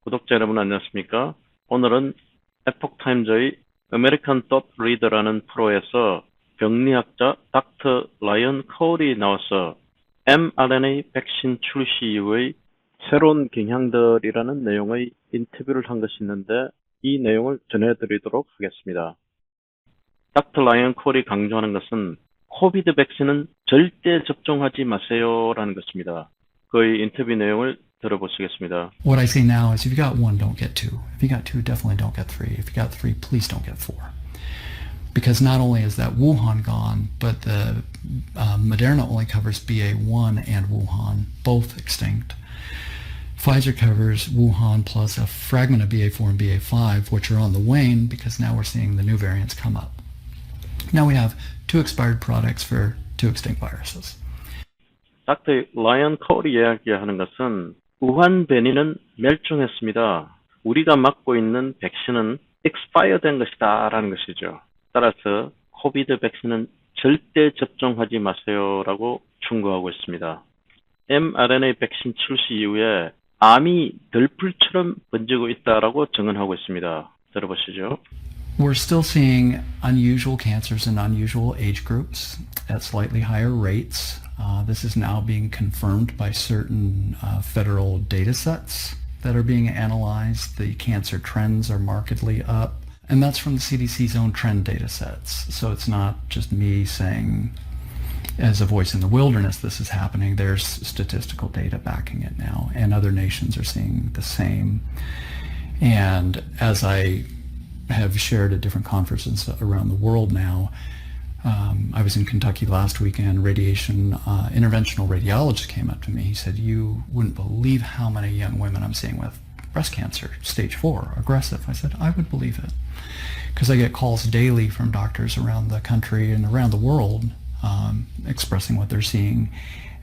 구독자 여러분 안녕하십니까? 오늘은 에폭타임즈의 아메리칸 톱 리더라는 프로에서 병리학자 닥터 라이언 코리 나와서 mRNA 백신 출시 이후의 새로운 경향들이라는 내용의 인터뷰를 한 것이 있는데 이 내용을 전해드리도록 하겠습니다. 닥터 라이언 콜이 강조하는 것은 코비드 백신은 절대 접종하지 마세요라는 것입니다. 그의 인터뷰 내용을 들어보시겠습니다. What I say now is if you got one, don't get two. If you got two, definitely don't get three. If you got three, please don't get four. Because not only is that Wuhan gone, but the Moderna only covers BA1 and Wuhan, both extinct. Pfizer covers Wuhan plus a fragment of BA4 and BA5, which are on the wane because now we're seeing the new variants come up. Now we have two expired products for two extinct viruses. 닥터 라이언 콜이 이야기하는 것은 우한 변이는 멸종했습니다. 우리가 맞고 있는 백신은 expire된 것이다 라는 것이죠. 따라서 코비드 백신은 절대 접종하지 마세요라고 충고하고 있습니다. mRNA 백신 출시 이후에 암이 들풀처럼 번지고 있다라고 증언하고 있습니다. 들어보시죠. We're still seeing unusual cancers in unusual age groups at slightly higher rates. This is now being confirmed by certain federal data sets that are being analyzed. The cancer trends are markedly up, and that's from the CDC's own trend data sets. So it's not just me saying, as a voice in the wilderness, this is happening. There's statistical data backing it now, and other nations are seeing the same. And as I have shared at different conferences around the world now, I was in Kentucky last weekend. Interventional radiologist came up to me. He said, "You wouldn't believe how many young women I'm seeing with breast cancer, stage 4, aggressive." I said, "I would believe it." Because I get calls daily from doctors around the country and around the world expressing what they're seeing,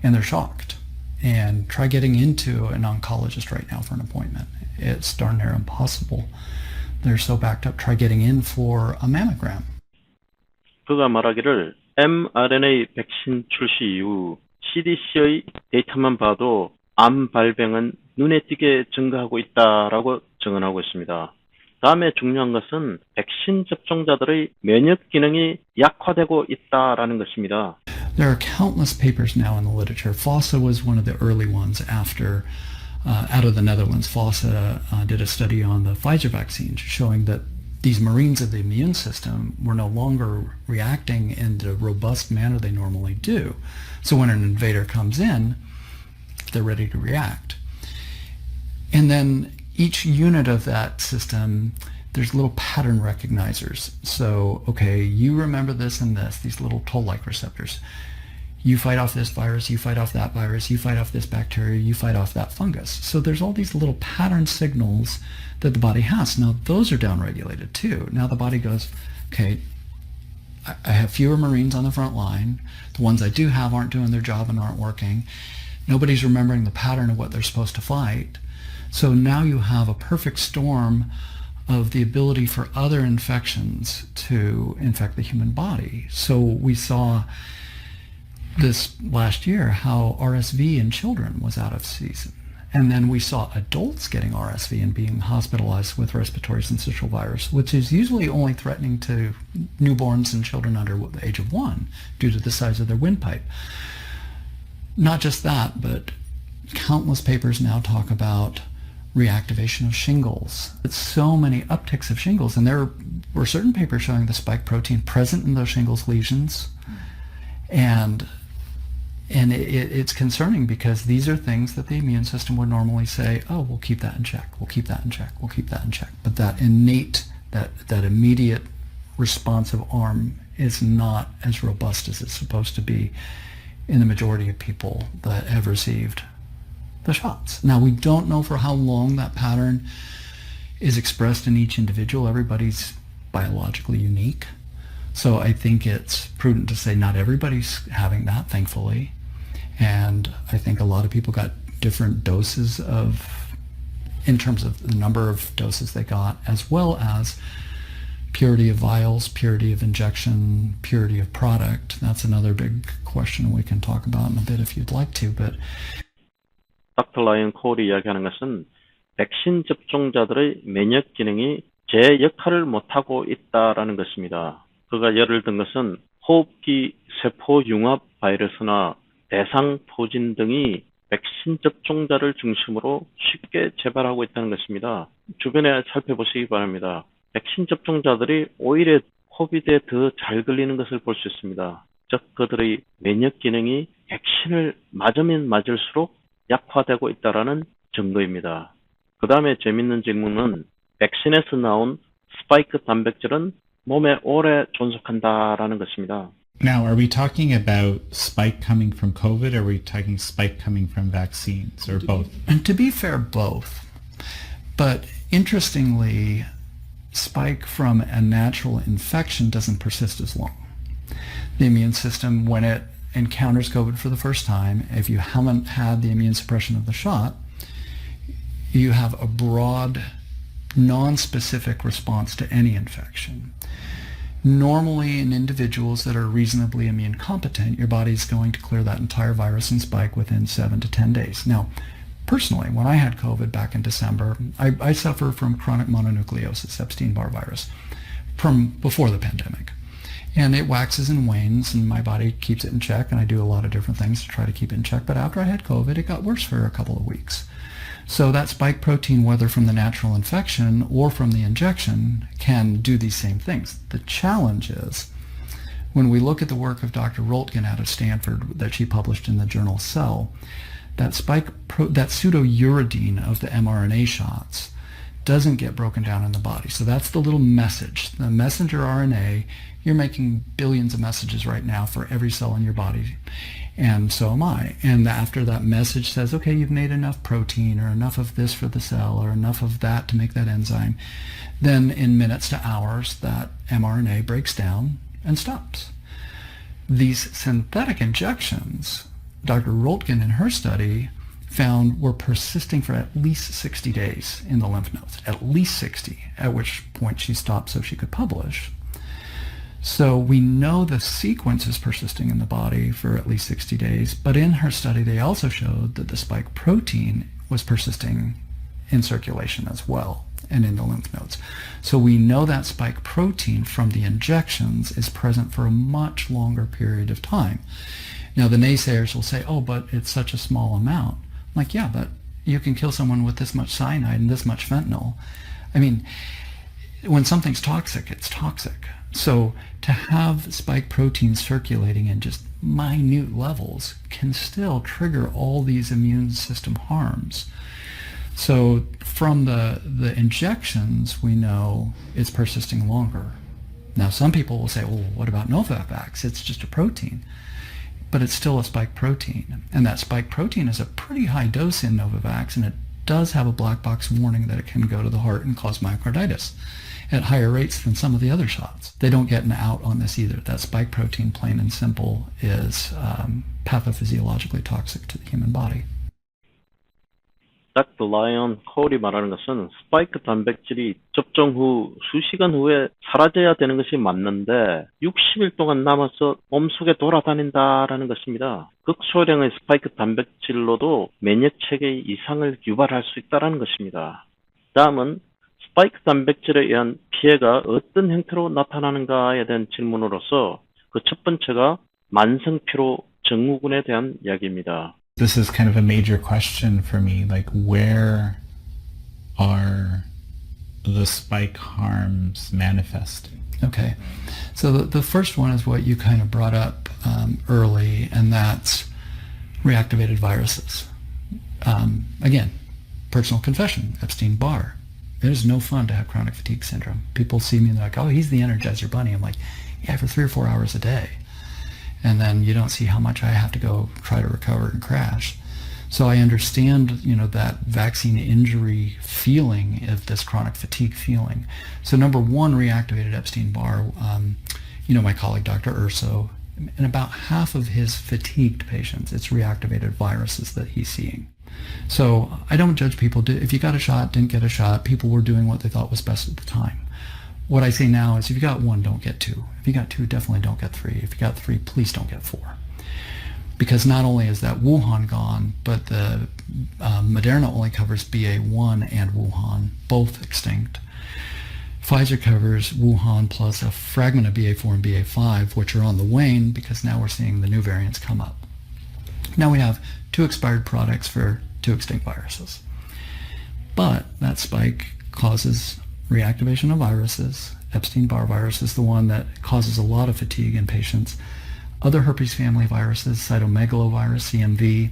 and they're shocked. And try getting into an oncologist right now for an appointment. It's darn near impossible. They're so backed up. Try getting in for a mammogram. 그가 말하기를 mRNA 백신 출시 이후 CDC의 데이터만 봐도 암 발병은 눈에 띄게 증가하고 있다라고 증언하고 있습니다. 다음에 중요한 것은 백신 접종자들의 면역기능이 약화되고 있다라는 것입니다. There are countless papers now in the literature. Fossa was one of the early ones after out of the Netherlands. Fossa did a study on the Pfizer vaccine showing that these marines of the immune system were no longer reacting in the robust manner they normally do. So when an invader comes in, they're ready to react. And then each unit of that system, there's little pattern recognizers. So, okay, you remember this and this, these little toll-like receptors. You fight off this virus, you fight off that virus, you fight off this bacteria, you fight off that fungus. So there's all these little pattern signals that the body has. Now those are downregulated too. Now the body goes, okay, I have fewer Marines on the front line. The ones I do have aren't doing their job and aren't working. Nobody's remembering the pattern of what they're supposed to fight. So now you have a perfect storm of the ability for other infections to infect the human body. So we saw this last year how RSV in children was out of season. And then we saw adults getting RSV and being hospitalized with respiratory syncytial virus, which is usually only threatening to newborns and children under the age of 1 due to the size of their windpipe. Not just that, but countless papers now talk about reactivation of shingles. It's so many upticks of shingles, and there were certain papers showing the spike protein present in those shingles lesions. And it's concerning because these are things that the immune system would normally say, oh, we'll keep that in check, we'll keep that in check, we'll keep that in check. But that innate, that immediate responsive arm is not as robust as it's supposed to be in the majority of people that have received the shots. Now, we don't know for how long that pattern is expressed in each individual. Everybody's biologically unique. So I think it's prudent to say not everybody's having that, thankfully. And I think a lot of people got different doses in terms of the number of doses they got, as well as purity of vials, purity of injection, purity of product. That's another big question we can talk about in a bit if you'd like to. But 닥터 라이언 콜이 이야기하는 것은 백신 접종자들의 면역 기능이 제 역할을 못하고 있다라는 것입니다. 그가 예를 든 것은 호흡기세포융합바이러스나 대상포진 등이 백신 접종자를 중심으로 쉽게 재발하고 있다는 것입니다. 주변에 살펴보시기 바랍니다. 백신 접종자들이 오히려 코비드에 더 잘 걸리는 것을 볼 수 있습니다. 즉 그들의 면역 기능이 백신을 맞으면 맞을수록 약화되고 있다는 증거입니다. 그 다음에 재밌는 질문은 백신에서 나온 스파이크 단백질은 몸에 오래 존속한다라는 것입니다. Now, are we talking about spike coming from COVID, or are we talking spike coming from vaccines, or both? And to be fair, both. But interestingly, spike from a natural infection doesn't persist as long. The immune system, when it encounters COVID for the first time, if you haven't had the immune suppression of the shot, you have a broad, non-specific response to any infection. Normally, in individuals that are reasonably immune competent, your body's going to clear that entire virus and spike within 7 to 10 days. Now, personally, when I had COVID back in December, I suffer from chronic mononucleosis, Epstein-Barr Virus, from before the pandemic. And it waxes and wanes, and my body keeps it in check, and I do a lot of different things to try to keep it in check. But after I had COVID, it got worse for a couple of weeks. So that spike protein, whether from the natural infection or from the injection, can do these same things. The challenge is, when we look at the work of Dr. Roltgen out of Stanford that she published in the journal Cell, that that pseudouridine of the mRNA shots doesn't get broken down in the body. So that's the little message. The messenger RNA, you're making billions of messages right now for every cell in your body. And so am I. And after that message says, okay, you've made enough protein or enough of this for the cell or enough of that to make that enzyme, then in minutes to hours, that mRNA breaks down and stops. These synthetic injections, Dr. Roltgen in her study found were persisting for at least 60 days in the lymph nodes, at least 60, at which point she stopped so she could publish. So we know the sequence is persisting in the body for at least 60 days, but in her study they also showed that the spike protein was persisting in circulation as well and in the lymph nodes. So we know that spike protein from the injections is present for a much longer period of time. Now the naysayers will say, oh, but it's such a small amount. I'm like, yeah, but you can kill someone with this much cyanide and this much fentanyl. I mean, when something's toxic, it's toxic. So to have spike proteins circulating in just minute levels can still trigger all these immune system harms. So from the injections, we know it's persisting longer. Now some people will say, well, what about Novavax? It's just a protein. But it's still a spike protein. And that spike protein is a pretty high dose in Novavax, and it does have a black box warning that it can go to the heart and cause myocarditis at higher rates than some of the other shots. They don't get an out on this either. That spike protein, plain and simple, is pathophysiologically toxic to the human body. 닥터 라이언 코리 말하는 것은 스파이크 단백질이 접종 후 수시간 후에 사라져야 되는 것이 맞는데 60일 동안 남아서 몸속에 돌아다닌다라는 것입니다. 극소량의 스파이크 단백질로도 면역 체계의 이상을 유발할 수 있다는 것입니다. 다음은 스파이크 단백질에 의한 피해가 어떤 형태로 나타나는가에 대한 질문으로서 그 첫 번째가 만성피로 증후군에 대한 이야기입니다. This is kind of a major question for me, like where are the spike harms manifesting? Okay, so the first one is what you kind of brought up early, and that's reactivated viruses. Again, personal confession, Epstein-Barr. It is no fun to have chronic fatigue syndrome. People see me and they're like, oh, he's the Energizer Bunny. I'm like, yeah, for 3 or 4 hours a day. And then you don't see how much I have to go try to recover and crash. So I understand, that vaccine injury feeling of this chronic fatigue feeling. So number one, reactivated Epstein-Barr, my colleague, Dr. Urso, in about half of his fatigued patients, it's reactivated viruses that he's seeing. So I don't judge people. If you got a shot, didn't get a shot, people were doing what they thought was best at the time. What I say now is if you got 1, don't get 2. If you got 2, definitely don't get 3. If you got 3, please don't get 4. because not only is that Wuhan gone, but the Moderna only covers BA1 and Wuhan, both extinct. Pfizer covers Wuhan plus a fragment of BA4 and BA5, which are on the wane because now we're seeing the new variants come up. Now we have 2 expired products for 2 extinct viruses. But that spike causes reactivation of viruses. Epstein-Barr virus is the one that causes a lot of fatigue in patients. Other herpes family viruses, cytomegalovirus, CMV.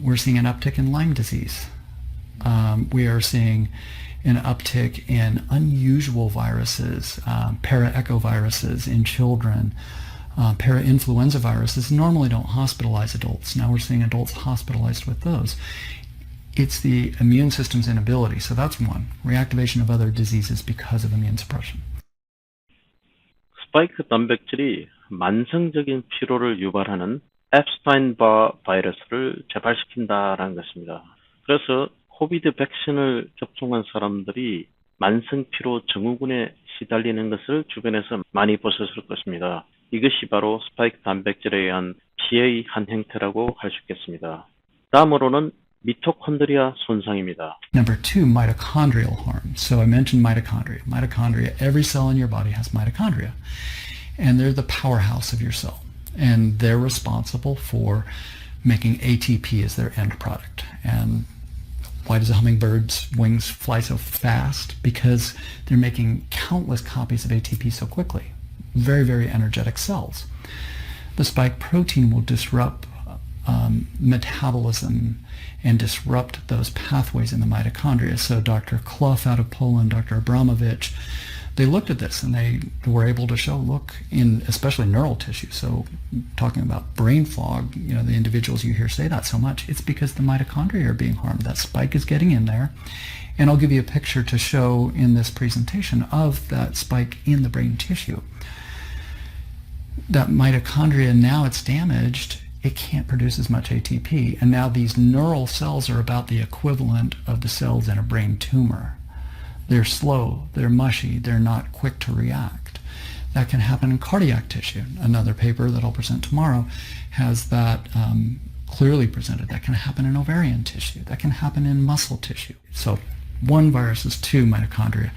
We're seeing an uptick in Lyme disease. We are seeing an uptick in unusual viruses, para-echoviruses in children, para-influenza viruses normally don't hospitalize adults. Now we're seeing adults hospitalized with those. It's the immune system's inability. So that's one. Reactivation of other diseases because of immune suppression. 스파이크 단백질이 만성적인 피로를 유발하는 Epstein-Barr 바이러스를 재발시킨다라는 것입니다. 그래서 코비드 백신을 접종한 사람들이 만성피로 증후군에 시달리는 것을 주변에서 많이 보셨을 것입니다. 이것이 바로 스파이크 단백질에 의한 피해의 한 형태라고 할 수 있겠습니다. 다음으로는 미토콘드리아 손상입니다. Number 2, mitochondrial harm. So I mentioned mitochondria. Mitochondria, every cell in your body has mitochondria. And they're the powerhouse of your cell. And they're responsible for making ATP as their end product. And why does a hummingbird's wings fly so fast? Because they're making countless copies of ATP so quickly. Very, very energetic cells. The spike protein will disrupt metabolism and disrupt those pathways in the mitochondria. So Dr. Clough out of Poland, Dr. Abramovich, they looked at this and they were able to show, look, in especially neural tissue, so talking about brain fog, you know, the individuals you hear say that so much, it's because the mitochondria are being harmed. That spike is getting in there. And I'll give you a picture to show in this presentation of that spike in the brain tissue. That mitochondria, now it's damaged, it can't produce as much ATP. And now these neural cells are about the equivalent of the cells in a brain tumor. They're slow, they're mushy, they're not quick to react. That can happen in cardiac tissue. Another paper that I'll present tomorrow has that clearly presented. That can happen in ovarian tissue. That can happen in muscle tissue. So 1 versus 2 mitochondria.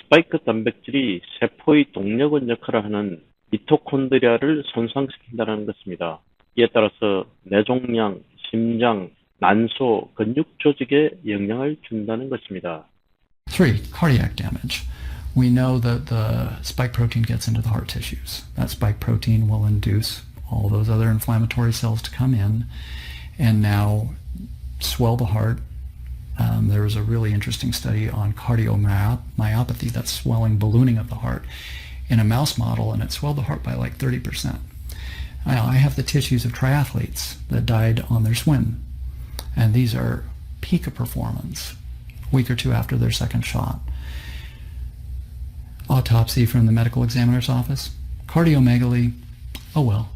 스파이크 단백질이 세포의 동력원 역할을 하는 미토콘드리아를 손상시킨다는 것입니다. 이에 따라서 뇌종양, 심장, 난소, 근육 조직에 영향을 준다는 것입니다. 3, cardiac damage. We know that the spike protein gets into the heart tissues. That spike protein will induce all those other inflammatory cells to come in and now swell the heart. There was a really interesting study on cardiomyopathy, that swelling, ballooning of the heart, in a mouse model, and it swelled the heart by like 30%. I have the tissues of triathletes that died on their swim, and these are peak of performance, a week or 2 after their second shot. Autopsy from the medical examiner's office, cardiomegaly, oh well.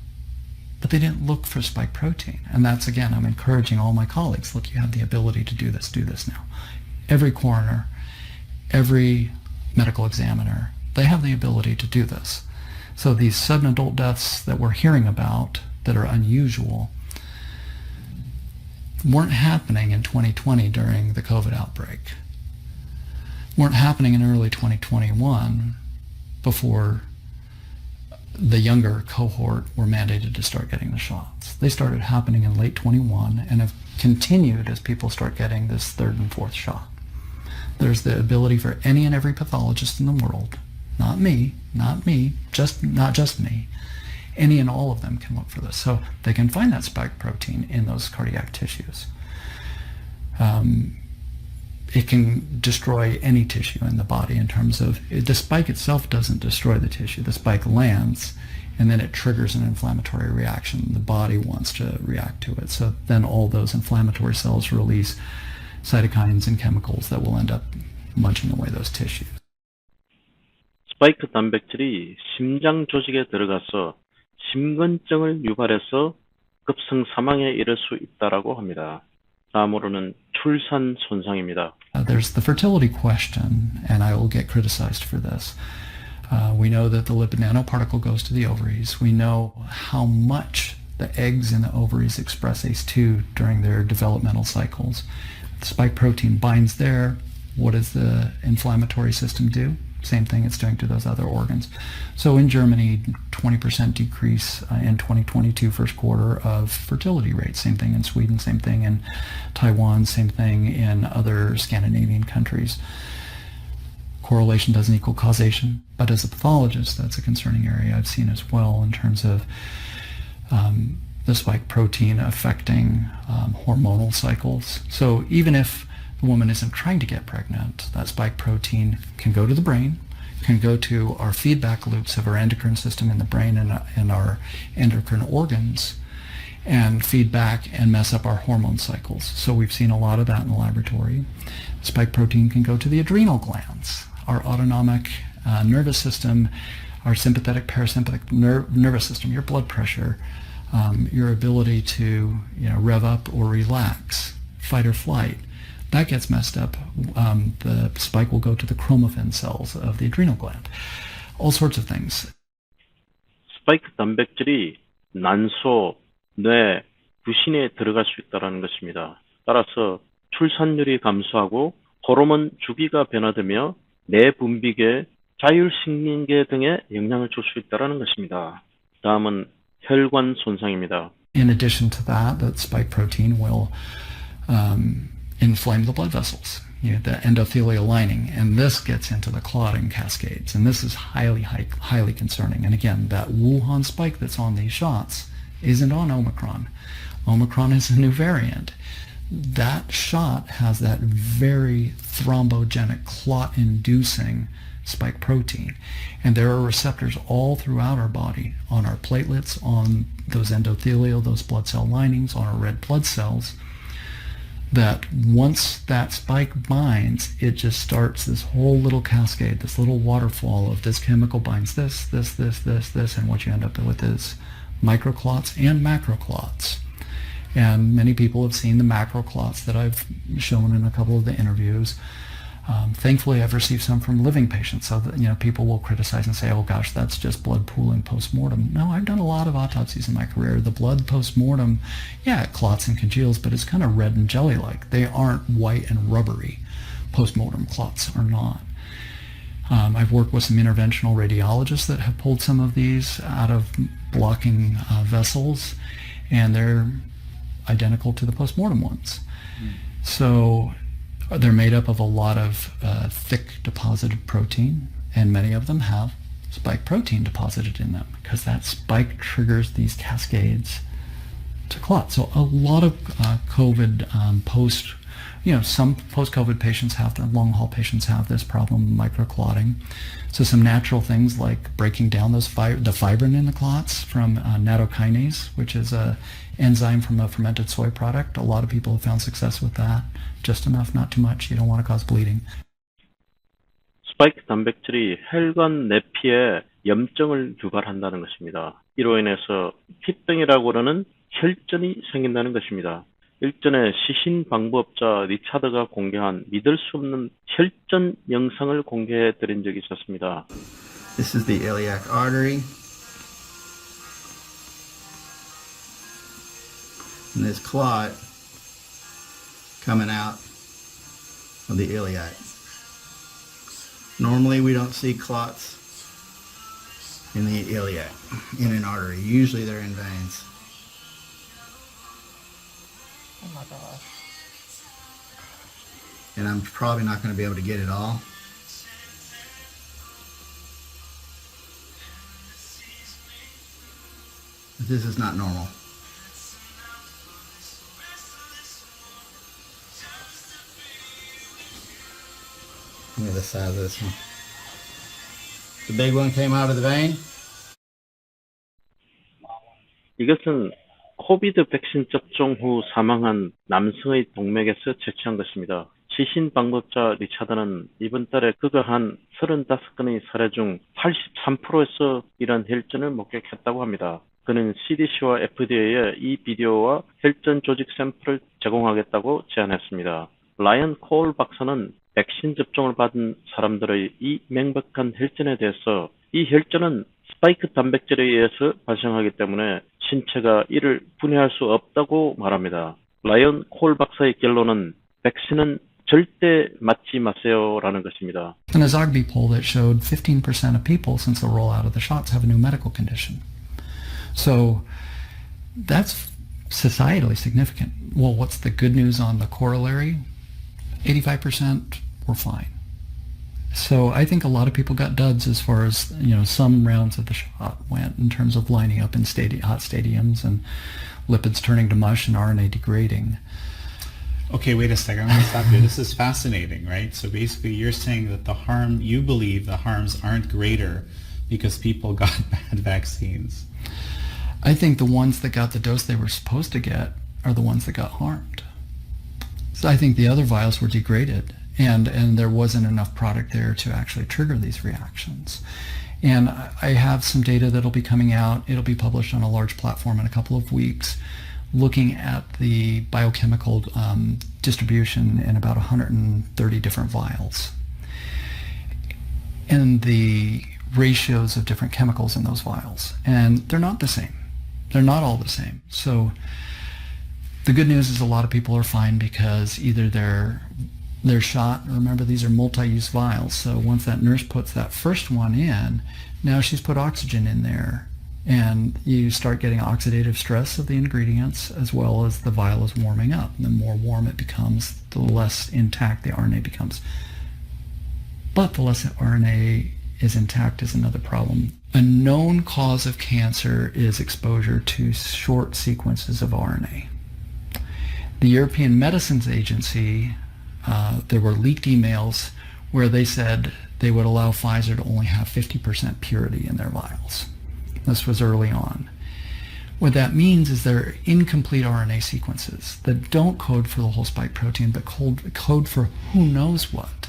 But they didn't look for spike protein. And that's, again, I'm encouraging all my colleagues, look, you have the ability to do this now. Every coroner, every medical examiner, they have the ability to do this. So these sudden adult deaths that we're hearing about that are unusual weren't happening in 2020 during the COVID outbreak. Weren't happening in early 2021 before the younger cohort were mandated to start getting the shots. They started happening in late 21 and have continued as people start getting this 3rd and 4th shot. There's the ability for any and every pathologist in the world, not just me, any and all of them can look for this. So they can find that spike protein in those cardiac tissues. It can destroy any tissue in the body in terms of, the spike itself doesn't destroy the tissue. The spike lands and then it triggers an inflammatory reaction. The body wants to react to it. So then all those inflammatory cells release cytokines and chemicals that will end up munching away those tissues. 스파이크 단백질이 심장 조직에 들어가서 심근증을 유발해서 급성 사망에 이를 수 있다라고 합니다. 다음으로는 출산 손상입니다. There's the fertility question, and I will get criticized for this. We know that the lipid nanoparticle goes to the ovaries. We know how much the eggs in the ovaries express ACE2 during their developmental cycles. The spike protein binds there. What does the inflammatory system do? Same thing it's doing to those other organs. So in Germany, 20% decrease in 2022 first quarter of fertility rates. Same thing in Sweden, same thing in Taiwan, same thing in other Scandinavian countries. Correlation doesn't equal causation, but as a pathologist, that's a concerning area I've seen as well in terms of the spike protein affecting hormonal cycles. So even if the woman isn't trying to get pregnant, that spike protein can go to the brain, can go to our feedback loops of our endocrine system in the brain and our endocrine organs, and feedback and mess up our hormone cycles. So we've seen a lot of that in the laboratory. Spike protein can go to the adrenal glands, our autonomic nervous system, our sympathetic parasympathetic nervous system, your blood pressure, your ability to rev up or relax, fight or flight. That gets messed up. The spike will go to the chromaffin cells of the adrenal gland. All sorts of things. 스파이크 단백질이 난소, 뇌, 부신에 들어갈 수 있다는 것입니다. 따라서 출산율이 감소하고 호르몬 주기가 변화되며 내분비계, 자율신경계 등에 영향을 줄 수 있다는 것입니다. 다음은 혈관 손상입니다. In addition to that, the spike protein will inflame the blood vessels, the endothelial lining, and this gets into the clotting cascades, and this is highly concerning. And again, that Wuhan spike that's on these shots isn't on Omicron. Omicron is a new variant. That shot has that very thrombogenic, clot-inducing spike protein. And there are receptors all throughout our body, on our platelets, on those endothelial, those blood cell linings, on our red blood cells, that once that spike binds, it just starts this whole little cascade, this little waterfall of this chemical binds this, and what you end up with is microclots and macroclots. And many people have seen the macroclots that I've shown in a couple of the interviews. Thankfully, I've received some from living patients, so that people will criticize and say, "Oh gosh, that's just blood pooling post-mortem." No, I've done a lot of autopsies in my career. The blood post-mortem, it clots and congeals, but it's kind of red and jelly-like. They aren't white and rubbery. Post-mortem clots are not. I've worked with some interventional radiologists that have pulled some of these out of blocking vessels, and they're identical to the post-mortem ones. So they're made up of a lot of thick deposited protein, and many of them have spike protein deposited in them because that spike triggers these cascades to clot. So a lot of COVID some post-COVID patients have them, long-haul patients have this problem, microclotting. So some natural things like breaking down the fibrin in the clots from nattokinase, which is a enzyme from a fermented soy product. A lot of people have found success with that. Just enough, not too much. You don't want to cause bleeding. 스파이크 단백질이 혈관 내피에 염증을 유발한다는 것입니다. 이로 인해서 피병이라고 하는 혈전이 생긴다는 것입니다. 일전에 시신 방법자 리차드가 공개한 믿을 수 없는 혈전 영상을 공개해 드린 적이 있었습니다. This is the iliac artery. And this clot coming out of the iliac. Normally we don't see clots in the iliac, in an artery. Usually they're in veins. Oh my gosh. And I'm probably not going to be able to get it all. But this is not normal. Look at the size of this one. The big one came out of the vein. 이것은 코비드 백신 접종 후 사망한 남성의 동맥에서 채취한 것입니다. 시신 방법자 리차드는 이번 달에 그가 한 35건의 사례 중 83%에서 이런 혈전을 목격했다고 합니다. 그는 CDC와 FDA에 이 비디오와 혈전 조직 샘플을 제공하겠다고 제안했습니다. 라이언 콜 박사는 백신 접종을 받은 사람들의 이 명백한 혈전에 대해서 이 혈전은 스파이크 단백질에 의해서 발생하기 때문에 신체가 이를 분해할 수 없다고 말합니다. 라이언 콜 박사의 결론은 백신은 절대 맞지 마세요라는 것입니다. In a Zogby poll that showed 15% of people since the rollout of the shots have a new medical condition. So that's societally significant. Well, what's the good news on the corollary? 85% were fine. So I think a lot of people got duds as far as, some rounds of the shot went in terms of lining up in hot stadiums and lipids turning to mush and RNA degrading. Okay, wait a second. I'm going to stop you. This is fascinating, right? So basically you're saying that you believe the harms aren't greater because people got bad vaccines. I think the ones that got the dose they were supposed to get are the ones that got harmed. So I think the other vials were degraded, and there wasn't enough product there to actually trigger these reactions. And I have some data that'll be coming out. It'll be published on a large platform in a couple of weeks, looking at the biochemical distribution in about 130 different vials and the ratios of different chemicals in those vials. And they're not the same. They're not all the same. So the good news is a lot of people are fine because either they're shot. Remember, these are multi-use vials. So once that nurse puts that first one in, now she's put oxygen in there. And you start getting oxidative stress of the ingredients as well as the vial is warming up. And the more warm it becomes, the less intact the RNA becomes. But the less RNA is intact is another problem. A known cause of cancer is exposure to short sequences of RNA. The European Medicines Agency, there were leaked emails where they said they would allow Pfizer to only have 50% purity in their vials. This was early on. What that means is they're incomplete RNA sequences that don't code for the whole spike protein, but code for who knows what.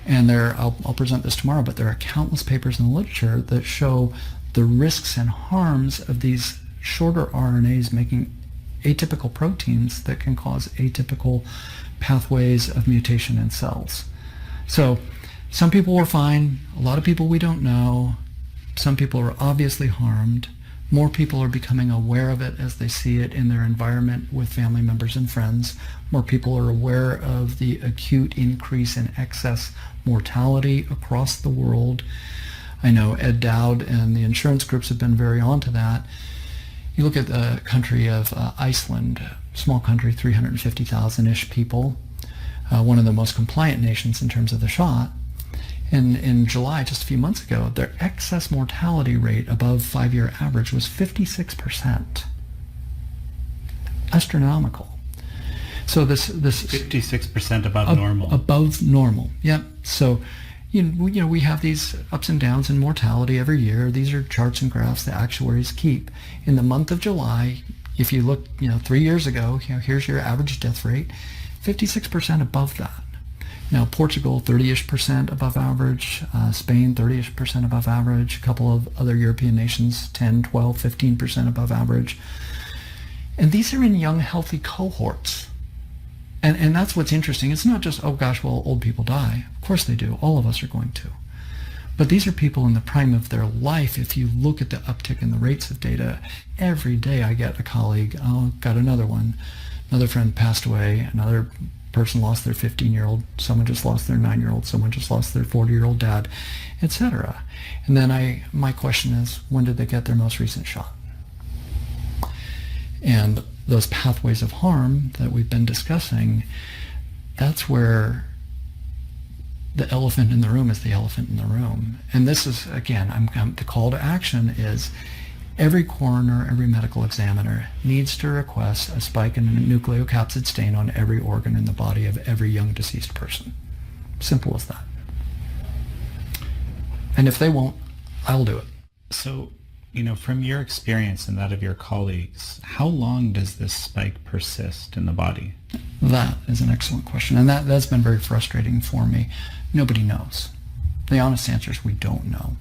And I'll present this tomorrow, but there are countless papers in the literature that show the risks and harms of these shorter RNAs making atypical proteins that can cause atypical pathways of mutation in cells. So some people were fine, a lot of people we don't know. Some people are obviously harmed. More people are becoming aware of it as they see it in their environment with family members and friends. More people are aware of the acute increase in excess mortality across the world. I know Ed Dowd and the insurance groups have been very on to that. You look at the country of Iceland, small country, 350,000-ish people, one of the most compliant nations in terms of the shot. In July, just a few months ago, their excess mortality rate above 5-year average was 56%. Astronomical. So this 56% above normal. Above normal. Yep. So we have these ups and downs in mortality every year. These are charts and graphs the actuaries keep. In the month of July, if you look, 3 years ago, here's your average death rate, 56% above that. Now, Portugal, 30-ish% above average, Spain, 30-ish% above average, a couple of other European nations, 10, 12, 15% above average. And these are in young, healthy cohorts. And that's what's interesting. It's not just, oh gosh, well, old people die. Of course they do. All of us are going to. But these are people in the prime of their life. If you look at the uptick in the rates of data, every day I get a colleague, got another one. Another friend passed away, another person lost their 15-year-old, someone just lost their 9-year-old, someone just lost their 40-year-old dad, etc. And then my question is, when did they get their most recent shot? And those pathways of harm that we've been discussing, that's where the elephant in the room is the elephant in the room. And this is, again, the call to action is every coroner, every medical examiner needs to request a spike in a nucleocapsid stain on every organ in the body of every young deceased person. Simple as that. And if they won't, I'll do it. So, from your experience and that of your colleagues, how long does this spike persist in the body? That is an excellent question. And that's been very frustrating for me. Nobody knows. The honest answer is we don't know.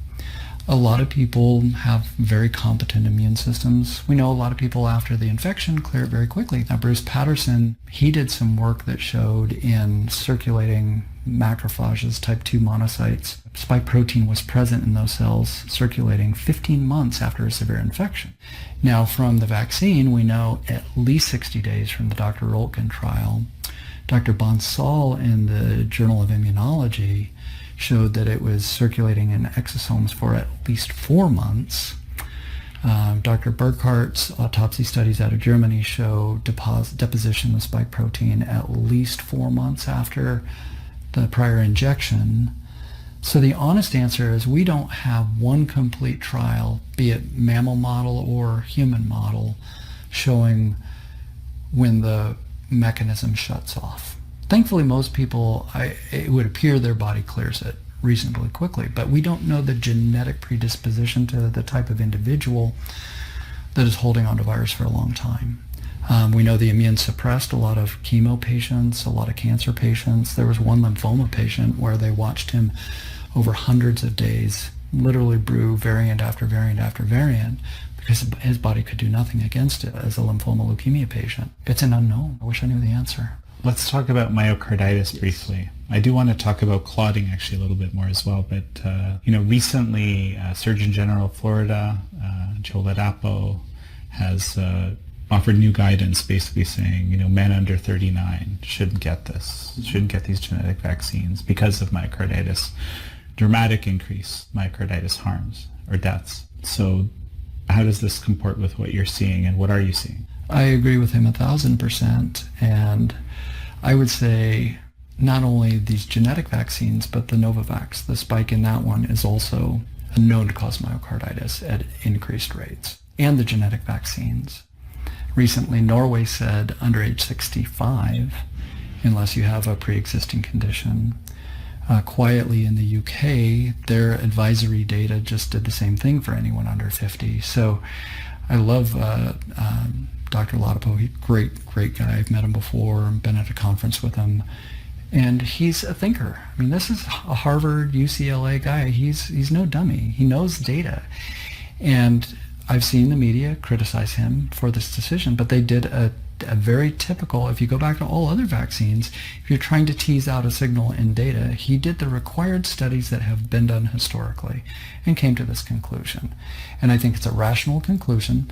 A lot of people have very competent immune systems. We know a lot of people after the infection clear it very quickly. Now, Bruce Patterson, he did some work that showed in circulating macrophages, type 2 monocytes, spike protein was present in those cells circulating 15 months after a severe infection. Now, from the vaccine, we know at least 60 days from the Dr. Rolkin trial. Dr. Bonsall in the Journal of Immunology showed that it was circulating in exosomes for at least 4 months. Dr. Burkhardt's autopsy studies out of Germany show deposition of spike protein at least 4 months after the prior injection. So the honest answer is we don't have one complete trial, be it mammal model or human model, showing when the mechanism shuts off. Thankfully, most people, it would appear their body clears it reasonably quickly, but we don't know the genetic predisposition to the type of individual that is holding on to virus for a long time. We know the immune suppressed, a lot of chemo patients, a lot of cancer patients. There was one lymphoma patient where they watched him over hundreds of days, literally brew variant after variant after variant, because his body could do nothing against it as a lymphoma leukemia patient. It's an unknown. I wish I knew the answer. Let's talk about myocarditis briefly. I do want to talk about clotting actually a little bit more as well, but recently Surgeon General of Florida, Joe Ladapo, has offered new guidance basically saying, men under 39 shouldn't get this, shouldn't get these genetic vaccines because of myocarditis. Dramatic increase myocarditis harms or deaths. So how does this comport with what you're seeing, and what are you seeing? I agree with him 1,000%, and I would say not only these genetic vaccines, but the Novavax, the spike in that one is also known to cause myocarditis at increased rates, and the genetic vaccines. Recently, Norway said under age 65, unless you have a pre-existing condition. Quietly in the UK, their advisory data just did the same thing for anyone under 50. So I love Dr. Ladapo. He's a great guy. I've met him before, been at a conference with him. And he's a thinker. I mean, this is a Harvard, UCLA guy. He's no dummy. He knows data. And I've seen the media criticize him for this decision, but they did a very typical, if you go back to all other vaccines, if you're trying to tease out a signal in data, he did the required studies that have been done historically and came to this conclusion. And I think it's a rational conclusion.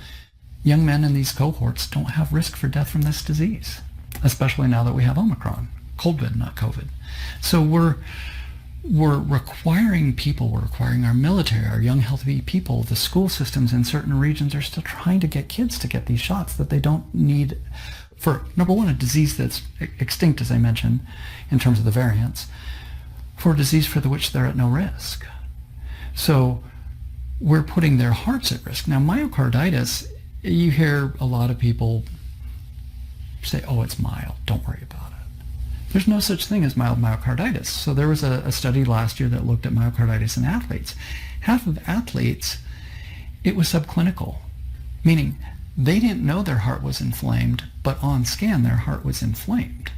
Young men in these cohorts don't have risk for death from this disease, especially now that we have Omicron. COVID, not COVID. So we're requiring people, we're requiring our military, our young healthy people, the school systems in certain regions are still trying to get kids to get these shots that they don't need for, number one, a disease that's extinct, as I mentioned, in terms of the variants, for a disease for which they're at no risk. So we're putting their hearts at risk. Now, myocarditis, you hear a lot of people say, oh, it's mild, don't worry about it. There's no such thing as mild myocarditis. So there was a study last year that looked at myocarditis in athletes. Half of athletes, it was subclinical, meaning they didn't know their heart was inflamed, but on scan their heart was inflamed.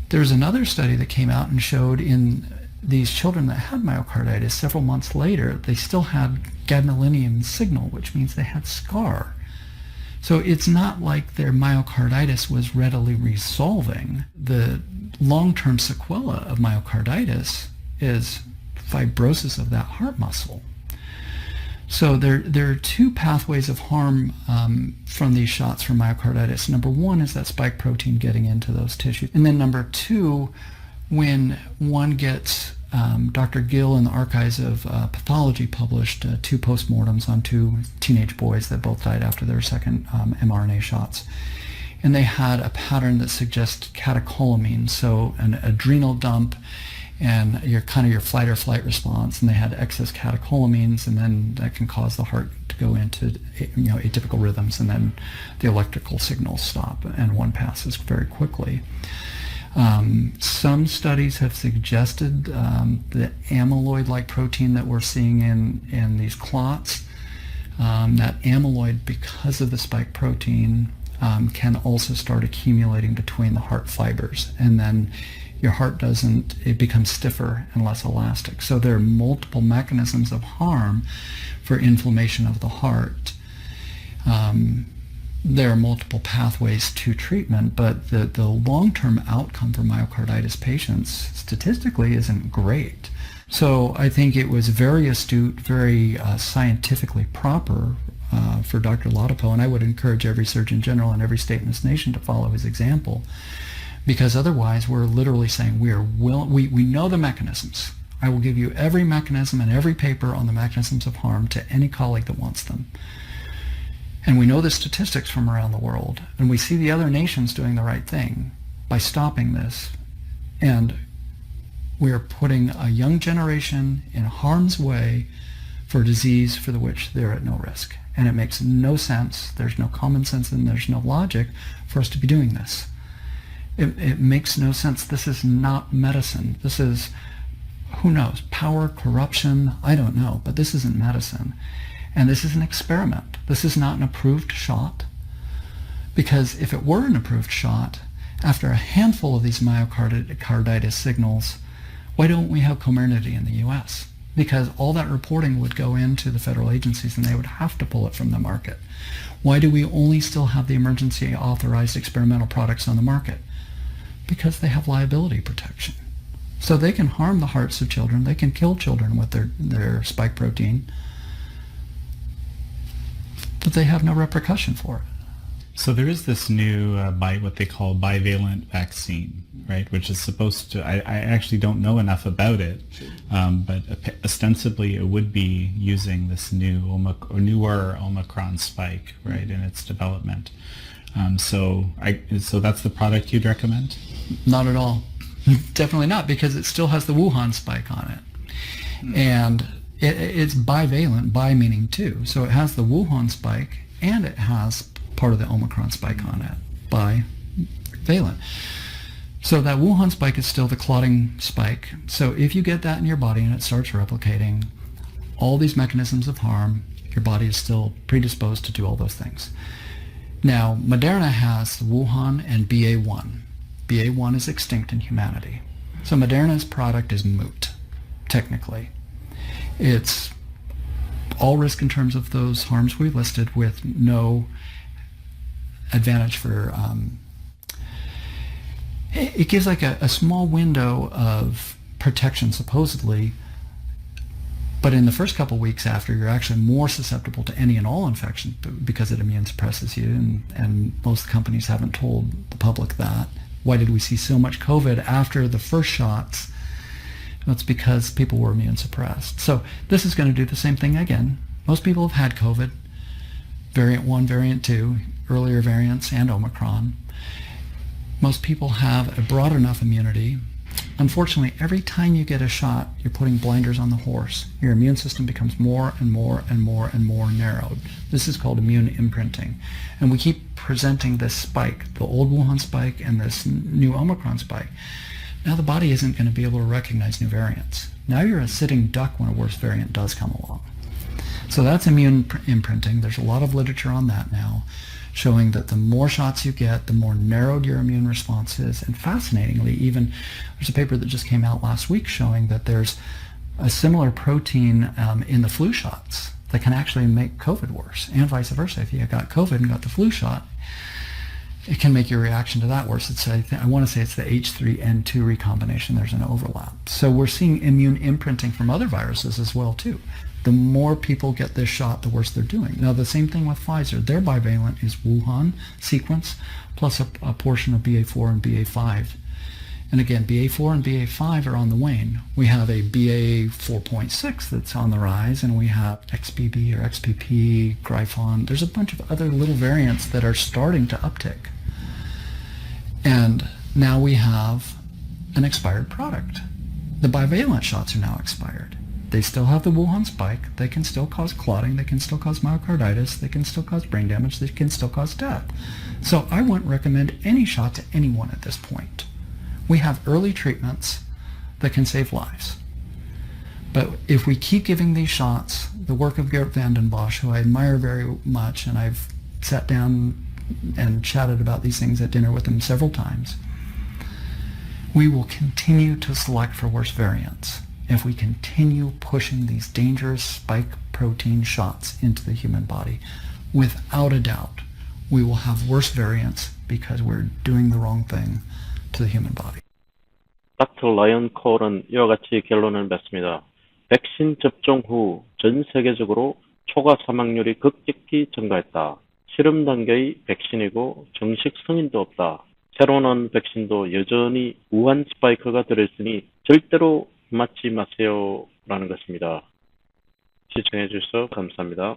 There's another study that came out and showed in these children that had myocarditis, several months later, they still had gadolinium signal, which means they had scar. So it's not like their myocarditis was readily resolving. The long-term sequela of myocarditis is fibrosis of that heart muscle. So there are two pathways of harm from these shots for myocarditis. Number one is that spike protein getting into those tissues. And then number two, when one gets, Dr. Gill in the Archives of Pathology published two postmortems on two teenage boys that both died after their second mRNA shots. And they had a pattern that suggests catecholamine, so an adrenal dump and your flight or flight response, and they had excess catecholamines, and then that can cause the heart to go into atypical rhythms, and then the electrical signals stop and one passes very quickly. Some studies have suggested the amyloid-like protein that we're seeing in these clots, that amyloid, because of the spike protein, can also start accumulating between the heart fibers, and then your heart doesn't, it becomes stiffer and less elastic. So there are multiple mechanisms of harm for inflammation of the heart. There are multiple pathways to treatment, but the long-term outcome for myocarditis patients statistically isn't great. So I think it was very astute, very scientifically proper for Dr. Ladapo, and I would encourage every Surgeon General in every state in this nation to follow his example, because otherwise we're literally saying we know the mechanisms. I will give you every mechanism and every paper on the mechanisms of harm to any colleague that wants them. And we know the statistics from around the world, and we see the other nations doing the right thing by stopping this. And we are putting a young generation in harm's way for a disease for which they're at no risk. And it makes no sense, there's no common sense, and there's no logic for us to be doing this. It makes no sense. This is not medicine. This is, who knows, power, corruption, I don't know, but this isn't medicine. And this is an experiment. This is not an approved shot, because if it were an approved shot, after a handful of these myocarditis signals, why don't we have Comirnaty in the U.S.? Because all that reporting would go into the federal agencies and they would have to pull it from the market. Why do we only still have the emergency authorized experimental products on the market? Because they have liability protection. So they can harm the hearts of children, they can kill children with their spike protein, but they have no repercussion for it. So there is this new, what they call bivalent vaccine, right, which is supposed to, I actually don't know enough about it, but ostensibly it would be using this newer Omicron spike, right, in its development. So that's the product you'd recommend? Not at all. Definitely not, because it still has the Wuhan spike on it. And it's bivalent, bi meaning two. So it has the Wuhan spike and it has part of the Omicron spike on it, bivalent. So that Wuhan spike is still the clotting spike. So if you get that in your body and it starts replicating, all these mechanisms of harm, your body is still predisposed to do all those things. Now, Moderna has Wuhan and BA1. BA1 is extinct in humanity. So Moderna's product is moot, technically. It's all risk in terms of those harms we listed with no advantage for, it gives like a small window of protection supposedly, but in the first couple weeks after, you're actually more susceptible to any and all infection because it immune suppresses you, and most companies haven't told the public that. Why did we see so much COVID after the first shots? That's because people were immune suppressed. So this is going to do the same thing again. Most people have had COVID, variant 1, variant 2, earlier variants, and Omicron. Most people have a broad enough immunity. Unfortunately, every time you get a shot, you're putting blinders on the horse. Your immune system becomes more and more and more and more narrowed. This is called immune imprinting. And we keep presenting this spike, the old Wuhan spike and this new Omicron spike. Now the body isn't going to be able to recognize new variants. Now you're a sitting duck when a worse variant does come along. So that's immune imprinting. There's a lot of literature on that now, showing that the more shots you get, the more narrowed your immune response is. And fascinatingly, even there's a paper that just came out last week showing that there's a similar protein in the flu shots that can actually make COVID worse, and vice versa. If you got COVID and got the flu shot, it can make your reaction to that worse. I want to say it's the H3N2 recombination. There's an overlap. So we're seeing immune imprinting from other viruses as well too. The more people get this shot, the worse they're doing. Now the same thing with Pfizer. Their bivalent is Wuhan sequence plus a portion of BA4 and BA5. And again, BA4 and BA5 are on the wane. We have a BA 4.6 that's on the rise, and we have XBB or XPP, Gryphon. There's a bunch of other little variants that are starting to uptick. And now we have an expired product. The bivalent shots are now expired. They still have the Wuhan spike. They can still cause clotting. They can still cause myocarditis. They can still cause brain damage. They can still cause death. So I wouldn't recommend any shot to anyone at this point. We have early treatments that can save lives. But if we keep giving these shots, the work of Geert Vanden Bossche, who I admire very much, and I've sat down and chatted about these things at dinner with him several times, We will continue to select for worse variants if we continue pushing these dangerous spike protein shots into the human body. Without a doubt, we will have worse variants because we're doing the wrong thing to the human body. 닥터 라이언 코울은 이와 같이 결론을 맺습니다. 백신 접종 후 전 세계적으로 초과 사망률이 급격히 증가했다. 실험 단계의 백신이고 정식 승인도 없다. 새로 나온 백신도 여전히 우한 스파이크가 들어있으니 절대로 맞지 마세요 라는 것입니다. 시청해 주셔서 감사합니다.